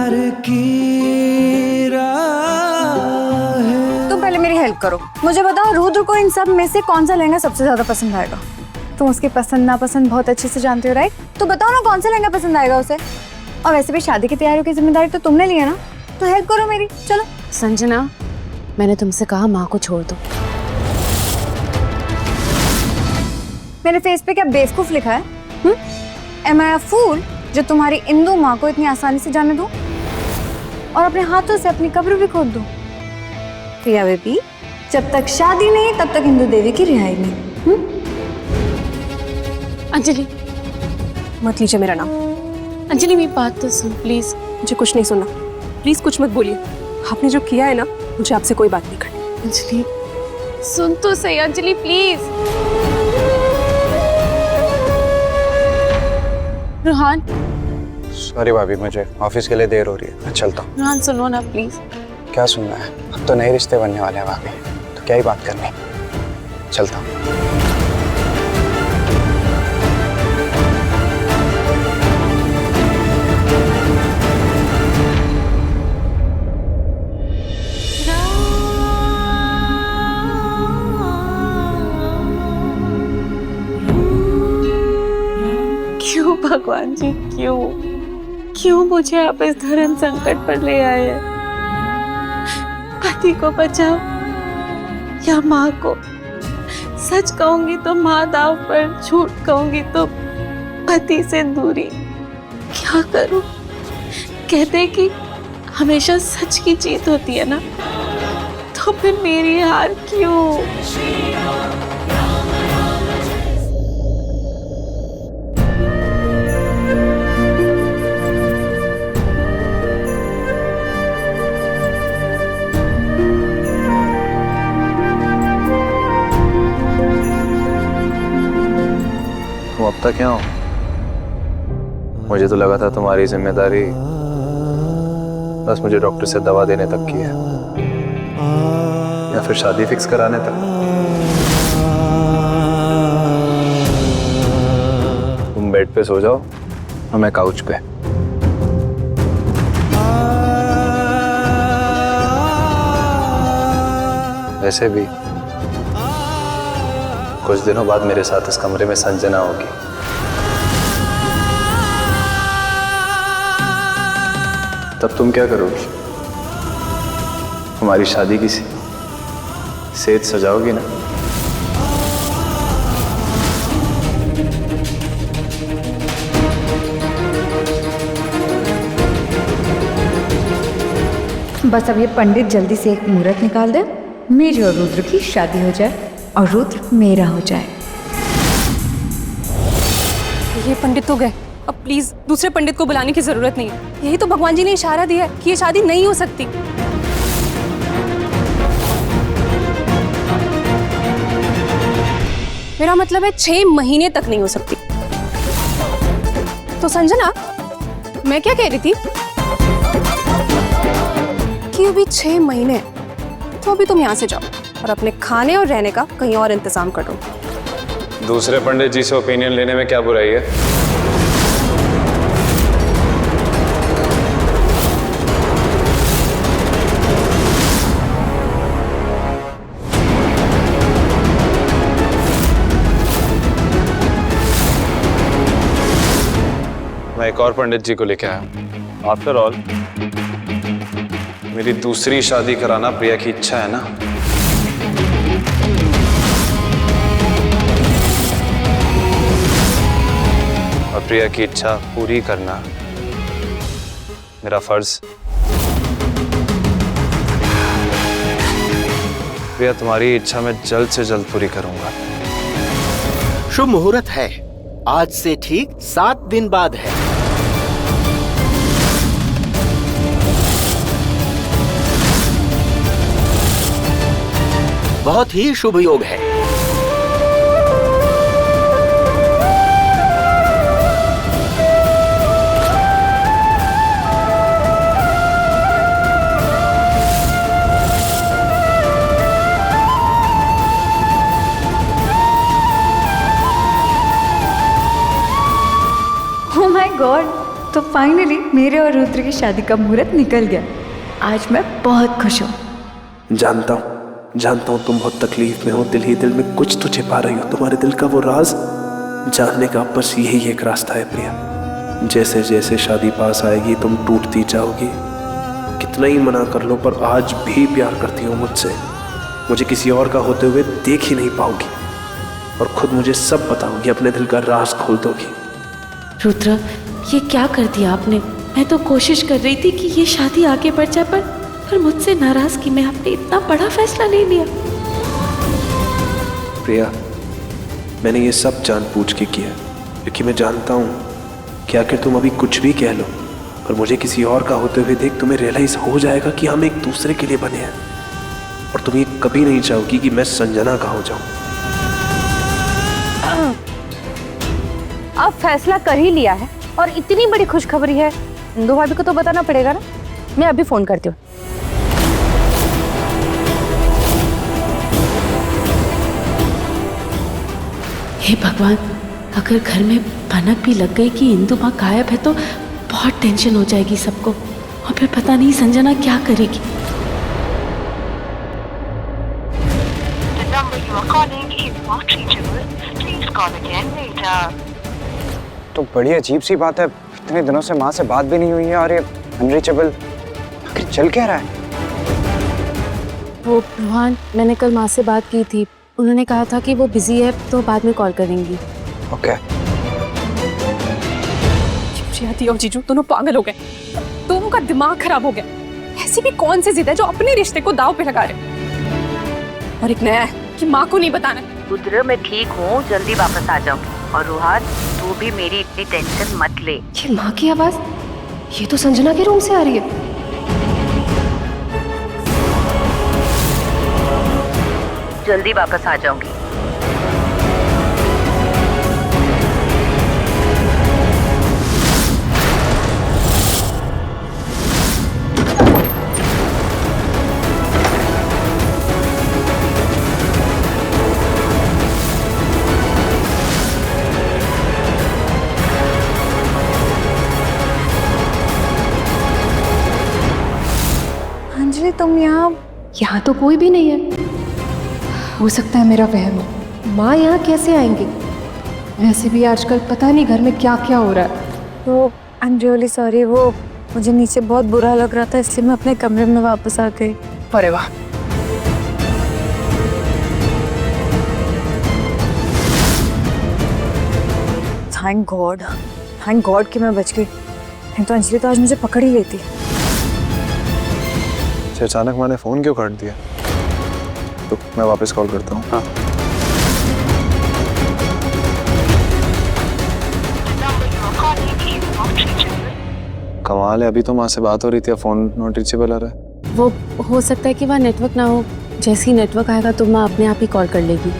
प्यार की राह। तुम पहले मेरी हेल्प करो, मुझे बताओ रुद्र को इन सब में से कौन सा लहंगा सबसे ज्यादा पसंद आएगा? तुम उसकी पसंद नापसंद बहुत अच्छे से जानते हो राइट? तो बताओ ना कौन सा लहंगा पसंद आएगा उसे। और वैसे भी शादी की तैयारियों की जिम्मेदारी तो तुमने ली है ना, तो हेल्प करो मेरी। चलो। संजना, मैंने तुमसे कहा माँ को छोड़ दो। मेरे फेस पे क्या बेवकूफ लिखा है? Am I a fool जो तुम्हारी इंदु माँ को इतनी आसानी से जाने दूं और अपने हाथों से अपनी कब्र भी खोद दूं? प्रिया बेबी, जब तक शादी नहीं तब तक इंदु देवी की रिहाई नहीं। अंजलि, मत लीजिए मेरा नाम। अंजलि मेरी बात तो सुन प्लीज। मुझे कुछ नहीं सुनना, प्लीज कुछ मत बोलिए। आपने जो किया है ना, मुझे आपसे कोई बात नहीं करनी। अंजलि सुन तो सही, अंजलि प्लीज। रुहान। सॉरी भाभी, मुझे ऑफिस के लिए देर हो रही है, मैं चलता हूँ। रुहान सुनो ना प्लीज। क्या सुनना है? अब तो नए रिश्ते बनने वाले हैं भाभी, तो क्या ही बात करनी। चलता हूँ। क्यों भगवान जी, क्यों क्यों मुझे आप इस धर्म संकट पर ले आए हैं? पति को बचाओ या माँ को? सच कहूंगी तो माँ दाव पर, झूठ कहूंगी तो पति से दूरी। क्या करूं? कहते हैं कि हमेशा सच की जीत होती है ना, तो फिर मेरी हार क्यों? तुम अब तक क्या हो? मुझे तो लगा था तुम्हारी जिम्मेदारी बस मुझे डॉक्टर से दवा देने तक की है, या फिर शादी फिक्स कराने तक। तुम बेड पे सो जाओ और मैं काउच पे। वैसे भी कुछ दिनों बाद मेरे साथ इस कमरे में संजना होगी। तब तुम क्या करोगी? हमारी शादी की सेज सजाओगी ना? बस अब ये पंडित जल्दी से एक मुहूर्त निकाल दे, मेरी और रुद्र की शादी हो जाए और रुद्र मेरा हो जाए। ये पंडित तो गए, अब प्लीज दूसरे पंडित को बुलाने की जरूरत नहीं है। यही तो भगवान जी ने इशारा दिया है कि ये शादी नहीं हो सकती। मेरा मतलब है 6 महीने तक नहीं हो सकती। तो संजना, मैं क्या कह रही थी कि अभी 6 महीने, तो अभी तुम यहाँ से जाओ और अपने खाने और रहने का कहीं और इंतजाम करो। दूसरे पंडित जी से ओपिनियन लेने में क्या बुराई है? मैं एक और पंडित जी को लेके आया। आफ्टर ऑल मेरी दूसरी शादी कराना प्रिया की इच्छा है ना? और प्रिया की इच्छा पूरी करना मेरा फर्ज। प्रिया, तुम्हारी इच्छा मैं जल्द से जल्द पूरी करूंगा। शुभ मुहूर्त है, आज से ठीक 7 दिन बाद है। बहुत ही शुभ योग है। ओह माय गॉड, तो फाइनली मेरे और रुद्र की शादी का मुहूर्त निकल गया। आज मैं बहुत खुश हूँ। जानता हूँ तुम बहुत तकलीफ में हो, दिल ही दिल में कुछ तो छिपा रही हो। तुम्हारे दिल का वो राज जानने का बस यही एक रास्ता है प्रिया। जैसे जैसे शादी पास आएगी तुम टूटती जाओगी। कितना ही मना कर लो पर आज भी प्यार करती हो मुझसे। मुझे किसी और का होते हुए देख ही नहीं पाओगी और खुद मुझे सब बताओगी, अपने दिल का राज खोल दोगी। रुद्र, ये क्या कर दिया आपने? मैं तो कोशिश कर रही थी कि ये शादी आगे बढ़ जाए, पर मुझसे नाराजगी में आपने इतना बड़ा फैसला ले लिया। प्रिया, मैंने ये सब जानबूझ के किया क्योंकि मैं जानता हूँ कि आखिर तुम अभी कुछ भी कह लो पर मुझे किसी और का होते हुए देख तुम्हें रियलाइज हो जाएगा कि हम एक दूसरे के लिए बने हैं और तुम ये कभी नहीं चाहोगी कि मैं संजना का हो जाऊं। अब फैसला कर ही लिया है और इतनी बड़ी खुशखबरी है, इंदु भाभी को तो बताना पड़ेगा ना। मैं अभी फोन करती हूँ। हे भगवान, अगर घर में भनक भी लग गई कि इंदु माँ गायब है तो बहुत टेंशन हो जाएगी सबको और फिर पता नहीं संजना क्या करेगी। The number you are calling is not reachable. Please call again later. तो बड़ी अजीब सी बात है, इतने दिनों से माँ से बात भी नहीं हुई है और ये अनरीचेबल आखिर चल क्या रहा है? वो रोहान, मैंने कल माँ से बात की थी। उन्होंने कहा था कि वो बिजी है तो बाद में कॉल करेंगी। ओके। प्रिया और जीजू दोनों पागल हो गए, दोनों का दिमाग खराब हो गया। ऐसी भी कौन सी जिद है जो अपने रिश्ते को दांव पे लगा रहे? और एक नया है कि माँ को नहीं बताना। रुद्र, मैं ठीक हूँ, जल्दी वापस आ जाऊँ। और रोहान, तू भी मेरी इतनी टेंशन मत ले। ये माँ की आवाज, ये तो संजना के रूम से आ रही है। जल्दी वापस आ जाऊंगी। अंजलि, तुम यहाँ तो कोई भी नहीं है। हो सकता है मेरा वहम हो। माँ यहाँ कैसे आएंगी? वैसे भी आजकल पता नहीं घर में क्या क्या हो रहा है। वो आई एम रियली सॉरी, वो मुझे नीचे बहुत बुरा लग रहा था इसलिए मैं अपने कमरे में वापस आ गई। अरे वाह, थैंक गॉड कि मैं बच गई, नहीं तो अंजलि तो आज मुझे पकड़ ही लेती। अचानक मैंने फोन क्यों काट दिया? तो मैं वापस कॉल करता हूँ। हाँ। कमाल है, अभी तो माँ से बात हो रही थी, फोन नॉट रीचेबल आ रहा है। वो हो सकता है कि वहाँ नेटवर्क ना हो। जैसे ही नेटवर्क आएगा तो माँ अपने आप ही कॉल कर लेगी।